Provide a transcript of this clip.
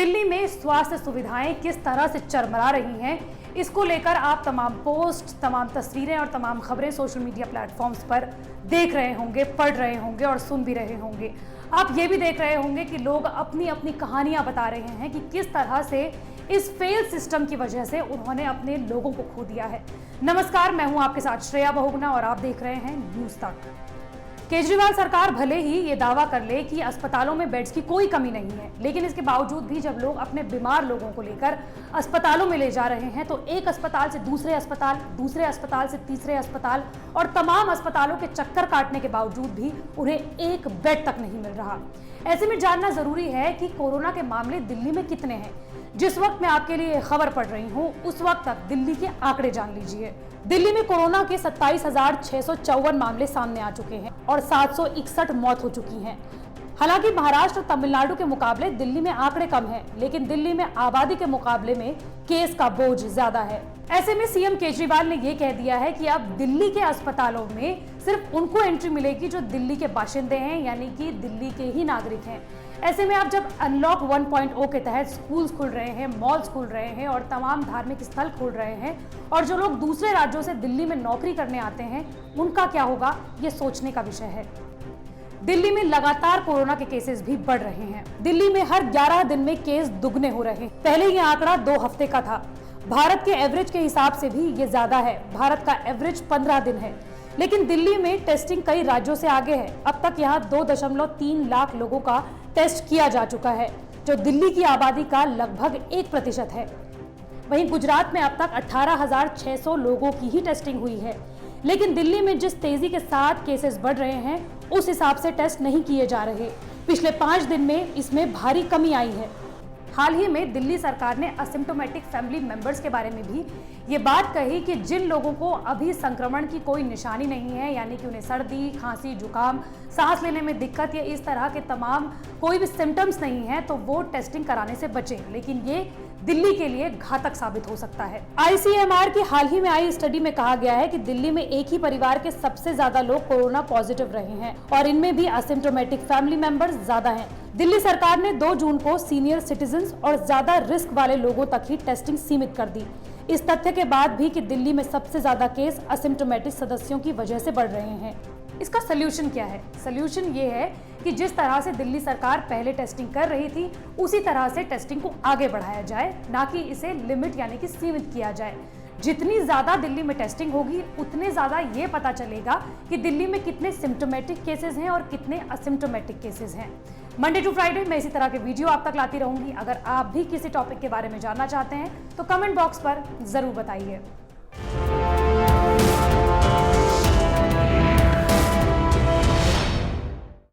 दिल्ली में स्वास्थ्य सुविधाएं किस तरह से चरमरा रही हैं, इसको लेकर आप तमाम पोस्ट, तमाम तस्वीरें और तमाम खबरें सोशल मीडिया प्लेटफॉर्म्स पर देख रहे होंगे, पढ़ रहे होंगे और सुन भी रहे होंगे। आप ये भी देख रहे होंगे कि लोग अपनी अपनी कहानियां बता रहे हैं कि किस तरह से इस फेल सिस्टम की वजह से उन्होंने अपने लोगों को खो दिया है। नमस्कार, मैं हूं आपके साथ श्रेया बहुगुणा और आप देख रहे हैं न्यूज तक। केजरीवाल सरकार भले ही ये दावा कर ले कि अस्पतालों में बेड्स की कोई कमी नहीं है, लेकिन इसके बावजूद भी जब लोग अपने बीमार लोगों को लेकर अस्पतालों में ले जा रहे हैं तो एक अस्पताल से दूसरे अस्पताल, दूसरे अस्पताल से तीसरे अस्पताल और तमाम अस्पतालों के चक्कर काटने के बावजूद भी उन्हें एक बेड तक नहीं मिल रहा। ऐसे में जानना जरूरी है कि कोरोना के मामले दिल्ली में कितने हैं। जिस वक्त मैं आपके लिए खबर पढ़ रही हूं उस वक्त तक दिल्ली के आंकड़े जान लीजिए। दिल्ली में कोरोना के 27,654 मामले सामने आ चुके हैं और 761 मौत हो चुकी हैं। हालांकि महाराष्ट्र और तमिलनाडु के मुकाबले दिल्ली में आंकड़े कम हैं, लेकिन दिल्ली में आबादी के मुकाबले में केस का बोझ ज्यादा है। ऐसे में सीएम केजरीवाल ने यह कह दिया है कि अब दिल्ली के अस्पतालों में सिर्फ उनको एंट्री मिलेगी जो दिल्ली के बाशिंदे हैं, यानी कि दिल्ली के ही नागरिक हैं। ऐसे में अब जब अनलॉक 1.0 के तहत स्कूल्स खुल रहे हैं, मॉल्स खुल रहे हैं और तमाम धार्मिक स्थल खुल रहे हैं और जो लोग दूसरे राज्यों से दिल्ली में नौकरी करने आते हैं उनका क्या होगा, ये सोचने का विषय है। दिल्ली में लगातार कोरोना के केसेस भी बढ़ रहे हैं। दिल्ली में हर 11 दिन में केस दुगने हो रहे हैं। पहले ये आंकड़ा 2 हफ्ते का था। भारत के एवरेज के हिसाब से भी ये ज्यादा है। भारत का एवरेज 15 दिन है, लेकिन दिल्ली में टेस्टिंग कई राज्यों से आगे है। अब तक यहाँ 2.3 लाख लोगों का टेस्ट किया जा चुका है, जो दिल्ली की आबादी का लगभग 1% है। वहीं गुजरात में अब तक 18,600 लोगों की ही टेस्टिंग हुई है, लेकिन दिल्ली में जिस तेजी के साथ केसेस बढ़ रहे हैं उस हिसाब से टेस्ट नहीं किए जा रहे। पिछले 5 दिन में इसमें भारी कमी आई है। हाल ही में दिल्ली सरकार ने असिम्प्टोमेटिक फैमिली मेंबर्स के बारे में भी ये बात कही कि जिन लोगों को अभी संक्रमण की कोई निशानी नहीं है, यानी कि उन्हें सर्दी, खांसी, जुकाम, सांस लेने में दिक्कत या इस तरह के तमाम कोई भी सिम्टम्स नहीं है, तो वो टेस्टिंग कराने से बचें, लेकिन ये दिल्ली के लिए घातक साबित हो सकता है। ICMR की हाल ही में आई स्टडी में कहा गया है कि दिल्ली में एक ही परिवार के सबसे ज्यादा लोग कोरोना पॉजिटिव रहे हैं और इनमें भी असिम्प्टोमेटिक फैमिली मेंबर्स ज्यादा हैं। दिल्ली सरकार ने 2 जून को सीनियर सिटीजन्स और ज्यादा रिस्क वाले लोगों तक ही टेस्टिंग सीमित कर दी, इस तथ्य के बाद भी कि दिल्ली में सबसे ज्यादा केस असिम्प्टोमेटिक सदस्यों की वजह से बढ़ रहे हैं। इसका सल्यूशन क्या है? सल्यूशन ये है कि जिस तरह से दिल्ली सरकार पहले टेस्टिंग कर रही थी उसी तरह से टेस्टिंग को आगे बढ़ाया जाए, ना कि इसे लिमिट यानी कि सीमित किया जाए। जितनी ज्यादा दिल्ली में टेस्टिंग होगी उतने ज्यादा ये पता चलेगा कि दिल्ली में कितने सिम्प्टोमेटिक केसेस हैं और कितने असिम्प्टोमेटिक केसेस हैं। मंडे टू फ्राइडे मैं इसी तरह के वीडियो आप तक लाती रहूंगी। अगर आप भी किसी टॉपिक के बारे में जानना चाहते हैं तो कमेंट बॉक्स पर जरूर बताइए।